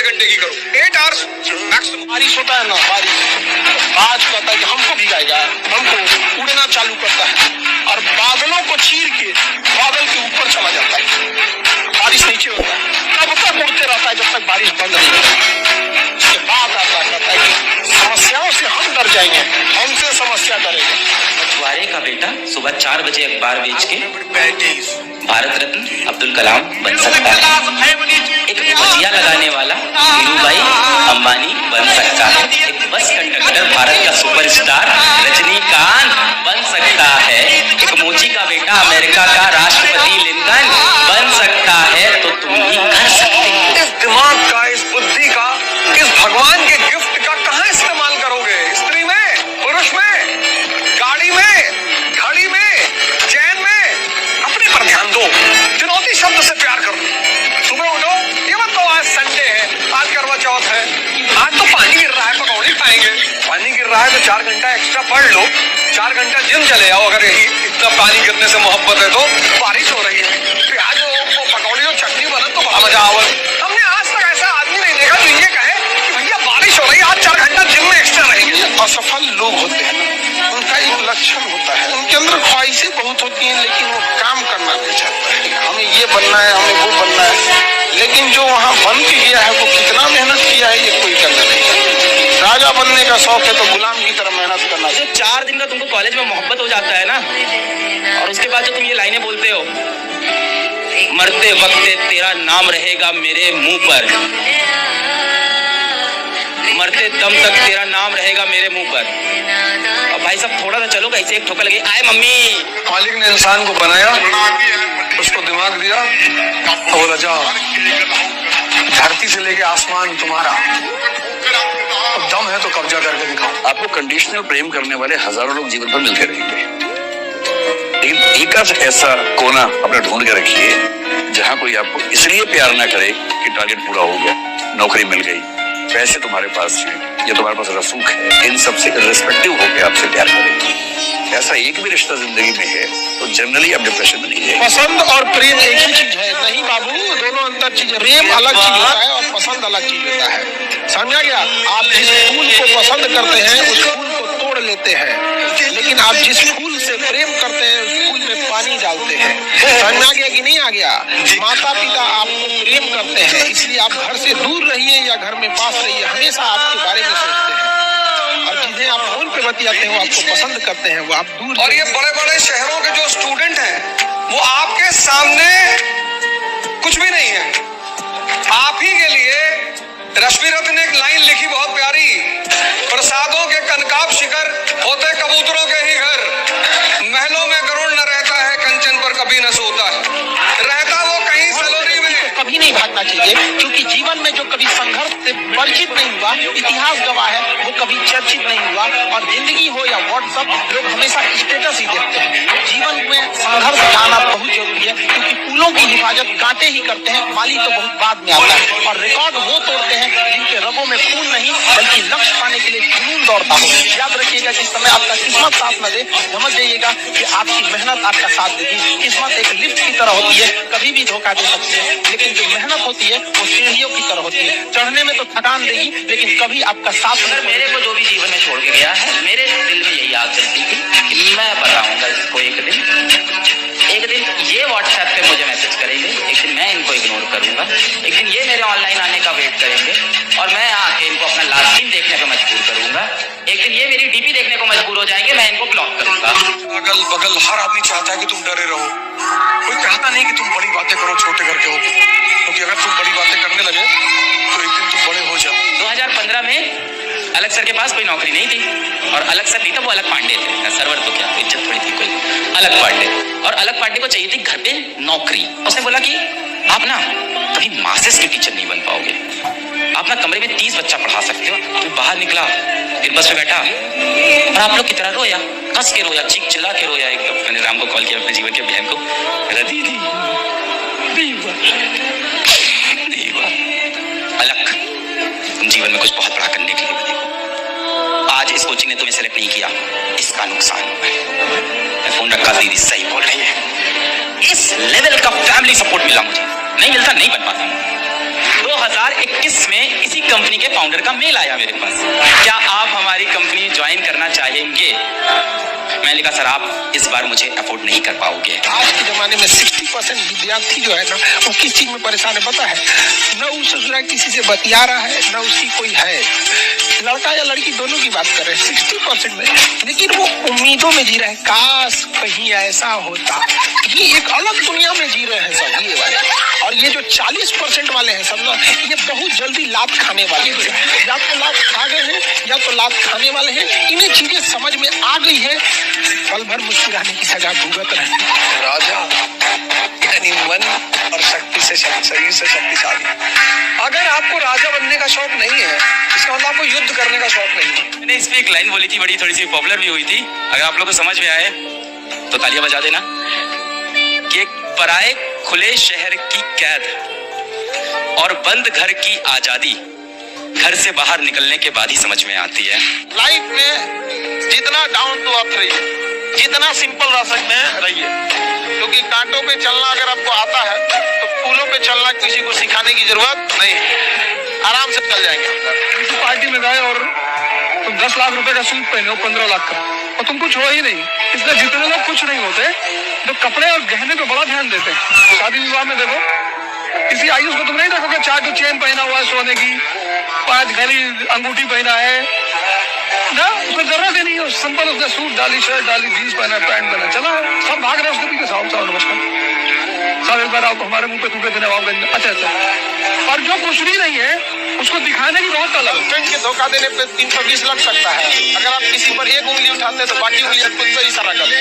घंटे की करो, 8 आवर्स मैक्सिमम। बारिश होता है ना, बारिश आज कहता है कि हमको भिगाएगा, हमको उड़ना चालू करता है और बादलों को चीर के बादल के ऊपर चला जाता है, बारिश नीचे होता है, तब तक उड़ते रहता है जब तक बारिश बंद नहीं होती। उसके बाद आता कहता है कि समस्याओं से हम डर जाएंगे, हमसे समस्या डरेगा। मछुआरे का बेटा सुबह 4 बजे अखबार बेच के भारत रत्न अब्दुल कलाम बन सकता है। एक भजिया लगाने वाला धीरूभाई अंबानी बन सकता है। एक बस कंडक्टर भारत का सुपरस्टार रजनीकांत बन सकता है। एक मोची का बेटा अमेरिका का राष्ट्रपति लिंकन बन सकता है। तो तुम भी कर सकते हो। इस दिमाग का, इस बुद्धि का, इस भगवान के गिफ्ट का कहाँ इस्तेमाल करोगे? स्त्री में, पुरुष में, गाड़ी में, घड़ी में, चैन में? अपने पर ध्यान दो। चुनौती शब्द से प्यार करो। सुबह उठो, ये मत कहो आज संडे है, आज करवा चौथ है, आज तो पानी गिर रहा है, पकौड़े खाएंगे। पानी गिर रहा है तो 4 घंटा एक्स्ट्रा पढ़ लो, 4 घंटा जिम चले जाओ। अगर यही इतना पानी गिरने से मोहब्बत है तो बारिश हो रही है, प्याज हो, पकौड़ी और चटनी बने तो बड़ा मजा आवा। हमने आज तक ऐसा आदमी नहीं देखा जो ये कहे कि भैया बारिश हो रही है, आज 4 घंटा जिम में एक्स्ट्रा रहेंगे। असफल लोग होते हैं ना, उनका एक लक्षण होता है, उनके अंदर ख्वाहिशें बहुत होती हैं लेकिन वो काम करना नहीं चाहता है। हमें ये बनना है, हमें वो बनना है, लेकिन जो वहाँ बन के गया है वो कितना मेहनत किया है ये कोई करना नहीं चाहता। राजा बनने का शौक है तो गुलाम की तरह मेहनत करना। जो 4 दिन का तुमको कॉलेज में मोहब्बत हो जाता है ना, और उसके बाद जो तुम ये लाइनें बोलते हो, मरते वक्त तेरा नाम रहेगा मेरे मुंह पर, मरते दम तक तेरा नाम रहेगा मेरे मुंह पर। और भाई साहब थोड़ा सा चलो, कैसे एक ठोकर लगे, आए मम्मी। मालिक ने इंसान को बनाया, उसको दिमाग दिया और बोला जाओ धरती से लेके आसमान तुम्हारा, अब दम है तो कब्जा करके दिखाओ। आपको कंडीशनल प्रेम करने वाले हजारों लोग जीवन भर मिलते रहेंगे, लेकिन एक ऐसा कोना अपना ढूंढ के रखिए जहां कोई आपको इसलिए प्यार ना करे कि टारगेट पूरा हो गया, नौकरी मिल गई, पैसे तुम्हारे पास हैं या तुम्हारे पास रसूख है, इन सबसे रिस्पेक्टिव होकर आपसे प्यार करेगी। ऐसा एक भी रिश्ता जिंदगी में है तो जनरली आप डिप्रेशन में नहीं जाएंगे। पसंद और प्रेम एक ही चीज है नहीं बाबू, दोनों अंतर चीज है। प्रेम अलग चीज होता है और पसंद अलग चीज होता है, समझा गया? आप जिस फूल को पसंद करते हैं उस फूल को तोड़ लेते हैं, लेकिन आप जिस फूल से प्रेम करते हैं उस फूल में पानी डालते हैं। समझ आ गया कि नहीं आ गया? माता पिता आपको प्रेम करते हैं इसलिए आप घर से दूर रहिए या घर में पास रहिए, हमेशा आपके बारे में सोचते हैं, और जिन्हें आप फोन पे बतियाते हैं वो आपको पसंद करते हैं, वो आप दूर। और ये बड़े बड़े शहरों के जो स्टूडेंट हैं वो आपके सामने कुछ भी नहीं है। आप ही के लिए रश्मि रत्न ने एक लाइन लिखी बहुत प्यारी, प्रसादों के कनकाब शिखर होते कबूतरों के ही घर, महलों में गरुड़ न रहता है, कंचन पर कभी न सोता है, रहता वो कहीं सलोनी में। कभी नहीं भागना चाहिए, क्योंकि जीवन में जो कभी संघर्ष से परिचित नहीं हुआ, इतिहास गवाह है, वो कभी चर्चित नहीं हुआ। और जिंदगी हो या व्हाट्सएप, लोग हमेशा स्टेटस ही देखते हैं। जीवन में संघर्ष लाना बहुत जरूरी है, क्योंकि फूलों की हिफाजत कांटे ही करते हैं, माली तो बहुत बाद में आता है। और रिकॉर्ड वो तोड़ते हैं जिनके रगों में खून नहीं बल्कि लक्ष्य पाने के लिए जुनून दौड़ता हो। याद रखिएगा जिस समय आपका किस्मत साथ न दे, समझ जाइएगा कि आपकी मेहनत आपका साथ देगी। किस्मत एक लिफ्ट की तरह होती है, कभी भी धोखा दे सकती है, लेकिन जो मेहनत होती है वो सीढ़ियों की तरह होती है। चढ़ने में तो थकान देगी लेकिन कभी आपका साथ नहीं। मेरे को जो भी जीवन में छोड़ के गया है, मेरे दिल में यही आग चलती थी कि मैं बताऊंगा इसको एक दिन ये व्हाट्सएप पे मुझे मैसेज करेंगे, एक दिन मैं इनको इग्नोर करूंगा, एक दिन ये मेरे ऑनलाइन आने का वेट करेंगे और मैं आके इनको अपना लास्ट सीन देखने पे मजबूर करूंगा, एक दिन ये मेरी डीपी देखने को मजबूर हो जाएंगे, मैं इनको ब्लॉक करूंगा। अगल बगल हर आदमी चाहता है कि तुम डरे रहो, कोई चाहता नहीं कि तुम बड़ी बातें करो छोटे करके हो, क्योंकि अगर तुम बड़ी बातें करने लगे तो एक दिन तुम बड़े हो जाओ। 2015 में अलग सर के पास कोई नौकरी नहीं थी, और अलग सर नहीं था, वो अलग पांडे थे, सर्वर तो क्या इज्जत थोड़ी थी कोई, अलग पांडे। और अलग पांडे को चाहिए थी घर पे नौकरी। उसने बोला कि आप ना कभी मासेस के टीचर नहीं बन पाओगे, आप ना कमरे में 30 बच्चा पढ़ा सकते हो। तो बाहर निकला, फिर बस में बैठा और आप लोग की तरह रोया, कस के रोया, चीख चिल्ला के रोया। एकदम मैंने राम को कॉल किया, अपने जीवन के बहन को, दीदी नहीं हुआ। अलग तुम जीवन में कुछ बहुत बड़ा करने के लिए बने हो, आज इस कोचिंग ने तुम्हें सेलेक्ट नहीं किया, इसका नुकसान हुआ है। मैं फोन रखा, दीदी सही बोल रही है, इस लेवल का फैमिली सपोर्ट मिला मुझे, नहीं मिलता नहीं बन पाता। 2021 में इसी कंपनी के फाउंडर का मेल आया मेरे पास, क्या आप हमारी कंपनी ज्वाइन करना चाहेंगे? मैंने लिखा सर आप इस बार मुझे अफोर्ड नहीं कर पाओगे। आज के जमाने में 60% विद्यार्थी जो है ना, वो किस चीज में परेशान है पता है? न वो ससुरा किसी से बतिया रहा है, न उसकी कोई है, लड़का या लड़की दोनों की बात कर रहे हैं 60% में, लेकिन वो उम्मीदों में जी रहे हैं, काश कहीं ऐसा होता। ये एक अलग दुनिया में जी रहे हैं सब ये वाले। और ये जो 40% वाले हैं सब ना, ये बहुत जल्दी लात खाने वाले हैं, या तो लात खा गए हैं या तो लात खाने वाले हैं। इन्हें चीजें समझ में आ गई है, पल भर मुस्कुराने की सजा भुगत रहे हैं। राजा यानी मन और शक्ति से शरीर से शक्तिशाली। अगर आपको राजा बनने का शौक नहीं है, इसका मतलब आपको युद्ध करने का शौक नहीं है। मैंने इस पे एक लाइन बोली थी, बड़ी थोड़ी सी पॉपुलर भी हुई थी, अगर आप लोग को समझ में आए तो तालियां बजा देना, कि एक पराए खुले शहर की कैद और बंद घर की आजादी घर से बाहर निकलने के बाद ही समझ में आती है। लाइफ में जितना डाउन टू अर्थ रहिए, जितना सिंपल रह सकते हैं रहिए, क्योंकि कांटों पे चलना अगर आपको आता है तो फूलों पे चलना किसी को सिखाने की जरूरत नहीं, आराम से चल जाएंगे। किसी पार्टी में गए और तुम 10 लाख रुपए का सूट पहने हो 15 लाख का, और तुम कुछ हो ही नहीं। इसलिए जितने लोग कुछ नहीं होते, जो कपड़े और गहने पे बड़ा ध्यान देते हैं। शादी विवाह में देखो, किसी आयुष को तुम नहीं देखोगे 4 तो चेन पहना हुआ है सोने की, 5 घड़ी अंगूठी पहना है ना, उसमें जरूरत ही नहीं है। सिंपल उसने सूट डाली, शर्ट डाली, जीन्स पहना, पैंट पहना, चला सब भाग रहे उसके पीछे। साहब नमस्कार साहब, एक बार आप हमारे मुंह पे थूके थे नवाबगंज। अच्छा, और जो कुछ भी नहीं है उसको दिखाने की बहुत अलग। गर्लफ्रेंड के धोखा देने पे 320 लग सकता है। अगर आप किसी पर एक उंगली उठाते तो बाकी उंगली खुद पे इशारा करते।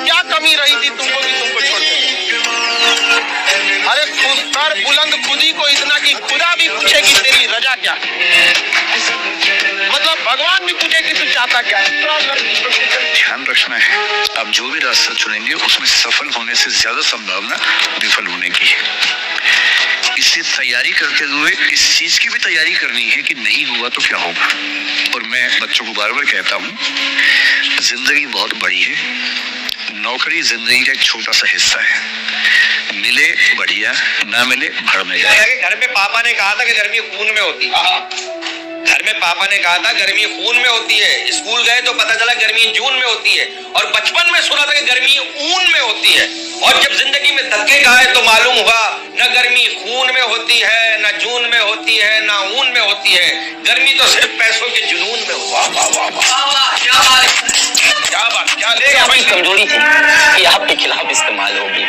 क्या कमी रही थी तुमको कि तुमको छोड़ते? अरे खुद कर बुलंद खुदी को इतना कि खुदा भी पूछे कि तेरी रजा क्या है, मतलब भगवान भी पूछे कि तू चाहता क्या है। ध्यान रखना है, आप जो भी रास्ता चुनेंगे उसमें सफल होने से ज्यादा संभावना विफल होने की है। इससे तैयारी करते हुए इस चीज की भी तैयारी करनी है कि नहीं हुआ तो क्या होगा। और मैं बच्चों को बार बार कहता हूँ, जिंदगी बहुत बड़ी है, नौकरी जिंदगी का एक छोटा सा हिस्सा है। मिले बढ़िया, ना मिले भड़ में जाए। घर में पापा ने कहा था कि गर्मी खून में होती है। घर में पापा ने कहा था गर्मी खून में होती है। स्कूल गए तो पता चला गर्मी जून में होती है, और बचपन में सुना था कि गर्मी ऊन में होती है। और जब जिंदगी में धक्के खाए तो मालूम हुआ न गर्मी खून में होती है, न जून में होती है, न ऊन में होती है। गर्मी तो सिर्फ पैसों के जुनून में हुआ। क्या आपकी कमजोरी थी कि आपके खिलाफ इस्तेमाल होगी।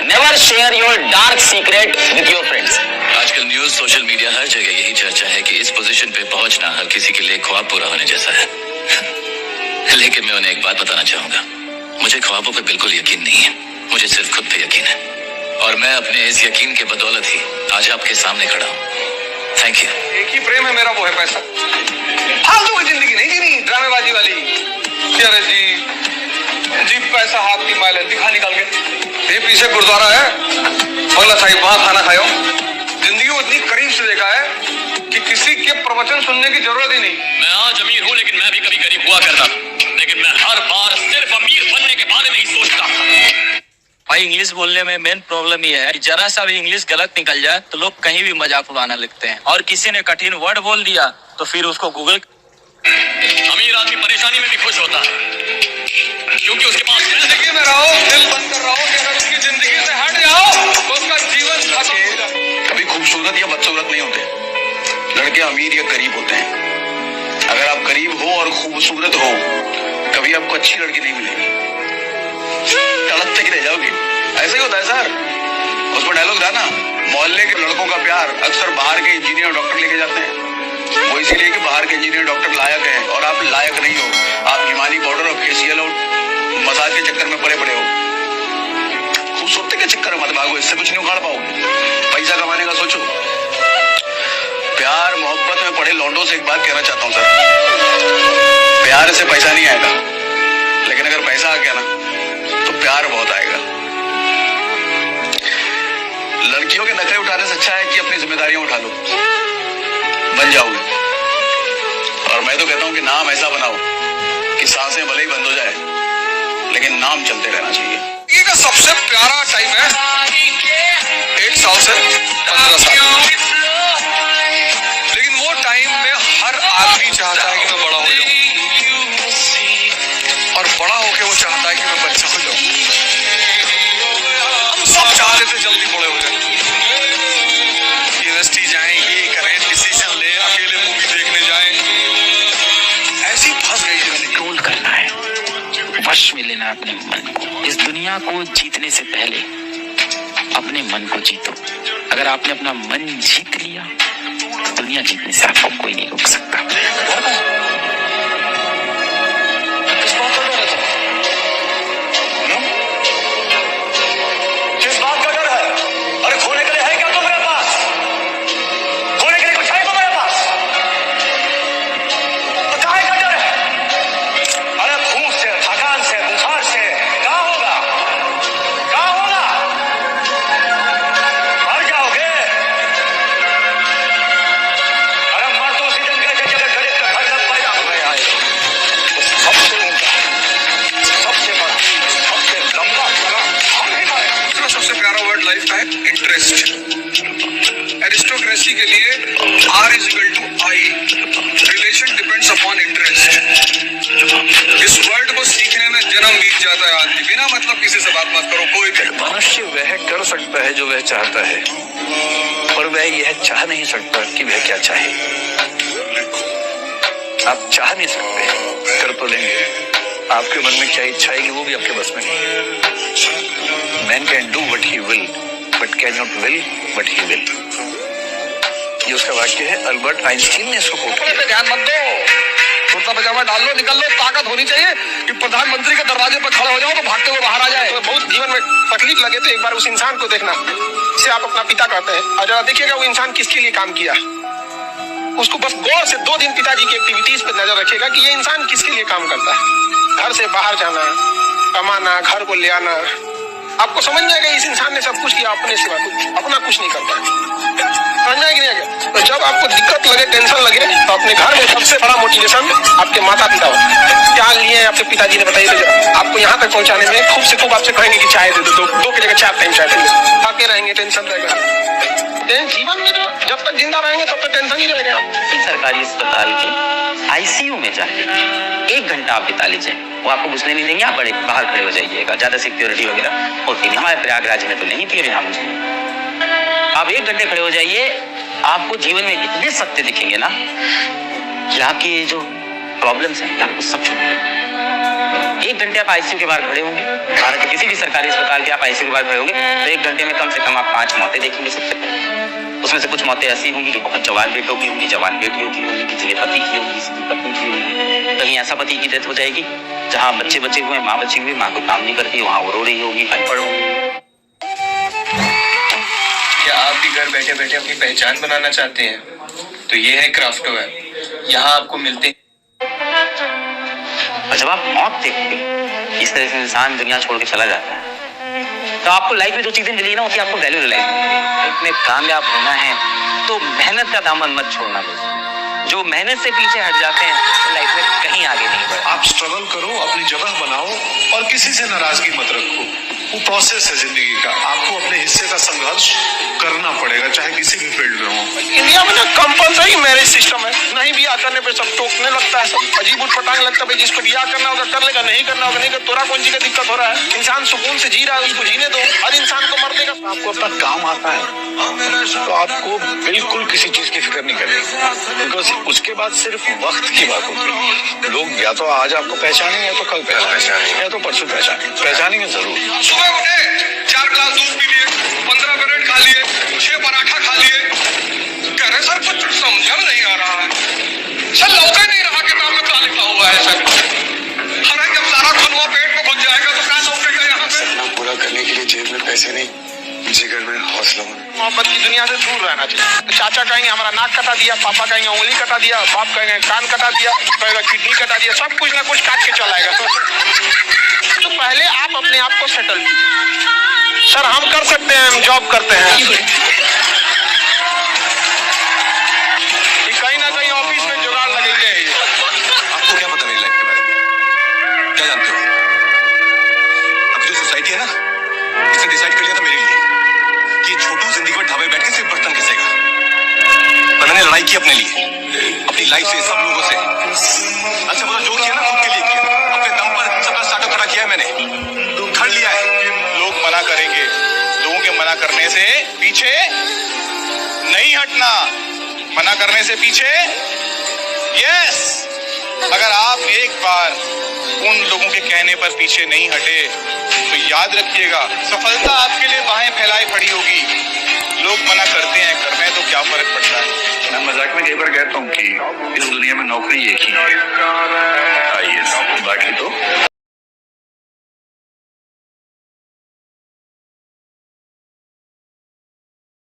Never share your dark secret with your friends. आजकल न्यूज, सोशल मीडिया, हर जगह यही चर्चा है कि इस पोजीशन पे पहुंचना हर किसी के लिए ख्वाब पूरा होने जैसा है। लेकिन मैं उन्हें एक बात बताना चाहूंगा, मुझे ख्वाबों पे बिल्कुल यकीन नहीं है, मुझे सिर्फ खुद पे यकीन है। और मैं अपने इस यकीन के बदौलत ही आज आपके सामने खड़ा हूँ। Thank you. एक ही प्रेम है मेरा, वो है पैसा। फालतू की जिंदगी नहीं जीनी, ड्रामेबाजी वाली। अरे जी पैसा हाथ की माइल है, दिखा निकाल के। ये पीछे गुरुद्वारा है बंगला साहिब, वहां खाना खाओ। जिंदगी को इतनी करीब से देखा है कि किसी के प्रवचन सुनने की जरूरत ही नहीं। मैं आज अमीर हूँ, लेकिन मैं भी कभी गरीब हुआ करता, लेकिन मैं हर बार सिर्फ अमीर बनने के बारे में ही सोचता था। भाई इंग्लिश बोलने में मेन प्रॉब्लम ये है कि जरा सा भी इंग्लिश गलत निकल जाए तो लोग कहीं भी मजाक उड़ाना लगते हैं, और किसी ने कठिन वर्ड बोल दिया तो फिर उसको गूगल। अमीर आदमी परेशानी में भी खुश होता है क्योंकि उसके पास जिंदगी में रहो, दिल बंद कर रहो कि अगर उसकी जिंदगी से हट जाओ तो उसका जीवन खत्म हो जाए। कभी खूबसूरत या बदसूरत नहीं होते, लड़के अमीर या गरीब होते हैं। अगर आप गरीब हो और खूबसूरत हो, कभी आपको अच्छी लड़की नहीं मिलेगी, तड़पते ही रह जाओगे। ऐसे ही होता है सर। उसमें डायलॉग था ना, मोहल्ले के लड़कों का प्यार अक्सर बाहर के इंजीनियर और डॉक्टर लेके जाते हैं। वो इसीलिए कि बाहर के इंजीनियर डॉक्टर लायक हैं और आप लायक नहीं हो। आप हिमानी पाउडर और फेशियल और मसाज के चक्कर में पड़े पड़े हो। खूबसूरती के चक्कर में मत भागो, इससे कुछ नहीं उखाड़ पाओगे। पैसा कमाने का सोचो। प्यार मोहब्बत में पड़े लौंडों से एक बात कहना चाहता हूँ सर, प्यार से पैसा नहीं आएगा, लेकिन अगर पैसा आ गया ना तो प्यार बहुत आएगा। लड़कियों के नखरे उठाने से अच्छा है कि अपनी जिम्मेदारियां उठा लो, बन जाओगे। और मैं तो कहता हूं कि नाम ऐसा बनाओ कि सांसें भले ही बंद हो जाए, लेकिन नाम चलते रहना चाहिए। ये का सबसे प्यारा टाइम है 1 साल से 15 साल। हो कि वो चाहता है कि मैं बच्चा हो जाऊं। हम सब चाहते थे जल्दी बड़े हो जाए, यूनिवर्सिटी जाएं, ये करें, डिसीजन ले, अकेले मूवी देखने जाएं। ऐसी फंस गई जिंदगी। कंट्रोल करना है, वश में लेना है अपने मन को। इस दुनिया को जीतने से पहले अपने मन को जीतो। अगर आपने अपना मन जीत लिया तो दुनिया जीतने से आपको कोई नहीं रोक सकता। किस बात का डर है? अरे खोने के लिए है क्या तुम्हारे पास? खोने के लिए कुछ है तुम्हारे पास? तो काहे का डर है? अरे भूख से, थकान से, बुखार से क्या होगा? क्या होगा? मर जाओगे। अरे मर तो उसी दिन गए जब गरीब का घर लग पैदा हो गया है। सबसे ऊंचा, सबसे बड़ा, सबसे लंबा सलाम हम ही पाए। दूसरा सबसे प्यारा वर्ड लाइफ का है इंटरेस्ट। एरिस्टोक्रेसी के लिए R is equal to I, relation depends upon interest. इस वर्ड को सीखने में जन्म बीत जाता है आदमी। बिना मतलब किसी से बात मत करो, कोई भी। मनुष्य वह कर सकता है जो वह चाहता है, पर वह यह चाह नहीं सकता कि वह क्या चाहे। आप चाह नहीं सकते, कर तो लेंगे। आपके मन में क्या इच्छा है कि वो भी आपके बस में नहीं। Man can do what he will but can not will what he will, ये उसका वाक्य है। अल्बर्ट आइंस्टीन ने इसको कोट किया। पे ध्यान मत दो, कुर्ता पजामा डाल लो, निकल लो। ताकत होनी चाहिए कि प्रधानमंत्री के दरवाजे पर खड़े हो जाओ तो भागते हुए बाहर आ जाए। तो बहुत जीवन में तकलीफ लगे तो एक बार उस इंसान को देखना जिसे आप अपना पिता कहते हैं, और जरा देखिएगा वो इंसान किसके लिए काम किया। उसको बस गौर से 2 दिन पिताजी की एक्टिविटीज पे नजर रखिएगा कि ये इंसान किसके लिए काम करता है। घर से बाहर जाना, कमाना, घर को ले आना, आपको समझ जाएगा इस इंसान ने सब कुछ किया अपने सिवा, कुछ अपना कुछ नहीं करता है। समझ में नहीं आएगा। तो जब आपको दिक्कत लगे, टेंशन लगे, तो अपने घर में सबसे बड़ा मोटिवेशन आपके माता पिता होता है। क्या लिए हैं आपके पिताजी ने बताइए। तो आपको यहाँ तक पहुँचाने में खूब से खूब आपसे कहेंगे कि चाय दे दो, 2 की जगह 4 टाइम चाय दे दो। आके रहेंगे, टेंशन रहेगा। जीवन में जो जब तक जिंदा रहेंगे तब तक टेंशन ही रहेगा। सरकारी अस्पताल के आईसीयू में जाके 1 घंटा आप बिता लीजिए, वो आपको घुसने नहीं देंगे। आप बड़े बाहर खड़े हो जाइएगा, ज्यादा सिक्योरिटी वगैरह होती नहीं। हमारे प्रयागराज में तो नहीं थी, अभी हम आप 1 घंटे खड़े हो जाइए, आपको जीवन में इतने सत्य दिखेंगे ना कि आपकी जो प्रॉब्लम्स हैं आपको सब छूट। 1 घंटे आप आईसीयू के बाहर खड़े होंगे, भारत के किसी भी सरकारी अस्पताल के आप आईसीयू के बाहर खड़े होंगे तो 1 घंटे में कम से कम आप 5 मौतें देखेंगे सबसे पहले। उसमें से कुछ मौतें ऐसी होंगी कि बहुत जवान बेटों की होंगी, जवान बेटियों की होंगी, किसी के पति की होगी, किसी की पत्नी की होगी। कहीं ऐसा पति की डेथ हो जाएगी जहाँ बच्चे बचे हुए, माँ बची हुई, माँ को काम नहीं करती, वहाँ वो रो रही होगी, अनपढ़ होगी। क्या आप भी घर बैठे बैठे अपनी पहचान बनाना चाहते हैं? तो ये है क्राफ्टवेयर। यहाँ आपको मिलते हैं। और जब आप मौत देखते हैं, इस तरह से इंसान दुनिया छोड़ के चला जाता है, तो आपको लाइफ में जो चीजें मिली ना, उसकी आपको वैल्यू रियलाइज। लाइफ में कामयाब होना है तो मेहनत का दामन मत छोड़ना। बस जो मेहनत से पीछे हट जाते हैं तो लाइफ में कहीं आगे नहीं बढ़ते। आप स्ट्रगल करो, अपनी जगह बनाओ और किसी से नाराजगी मत रखो। वो प्रोसेस है जिंदगी का। आपको अपने हिस्से का संघर्ष करना पड़ेगा, चाहे किसी भी फील्ड में हो। इंडिया में ना कंपलसरी मैरिज सिस्टम है। नहीं ब्याह करने पे सब टोकने लगता है, सब अजीब उठपटांग लगता है। जिसको ब्याह करना होगा कर लेगा, नहीं करना होगा नहीं कर। तोरा कौन सी का दिक्कत हो रहा है? इंसान सुकून से जी रहा है, उसको जीने दो। हर इंसान को मरने का आपको अपना काम आता है तो आपको बिल्कुल किसी चीज की फिक्र नहीं करनी, बिकॉज उसके बाद सिर्फ वक्त की बात होती है। लोग या तो आज आपको पहचानेंगे, या तो कल पहचानेंगे, या तो परसों पहचानेंगे जरूर। सुबह उठे, 4 गिलास दूध पी लिए, 15 ब्रेड खा लिए, 6 पराठा खा लिए। कह रहे सर कुछ समझ नहीं आ रहा है, सर लौका नहीं रहा किताब में क्या लिखा हुआ है सर। अरे जब सारा खुनवा पेट में घुस जाएगा तो क्या लौकेगा यहाँ पे? सपना पूरा करने के लिए जेब में पैसे नहीं, जिगर में हौसला होना। मोहब्बत की दुनिया से दूर रहना चाहिए। चाचा कहेंगे हमारा नाक कटा दिया, पापा कहेंगे उंगली कटा दिया, बाप कहेंगे कान कटा दिया, कहेगा किडनी कटा दिया, सब कुछ ना कुछ काट के चलाएगा। तो पहले आप अपने आप को सेटल कीजिए। सर हम कर सकते हैं, हम जॉब करते हैं, कहीं ना कहीं ऑफिस में जुगाड़ लगेंगे। आपको क्या पता मेरी लाइफ के बारे में? क्या जानते हो? अब जो सोसाइटी है ना, इसने डिसाइड कर लिया था मेरे लिए कि छोटू जिंदगी में ढाबे बैठ के सिर्फ बर्तन घिसेगा। पर मैंने लड़ाई की अपने लिए, अपनी लाइफ से, सब लोगों से। अच्छा बोला जो किया ना खुद के लिए किया, अपने दम पर सबका स्टार्टअप हटना, मना करने से पीछे यस। अगर आप एक बार उन लोगों के कहने पर पीछे नहीं हटे तो याद रखिएगा सफलता आपके लिए बाहें फैलाए खड़ी होगी। लोग मना करते हैं, कर रहे हैं तो क्या फर्क पड़ता है। मैं मजाक में कई बार कहता हूँ कि इस दुनिया में नौकरी एक ही है, आईएएस, बाकी तो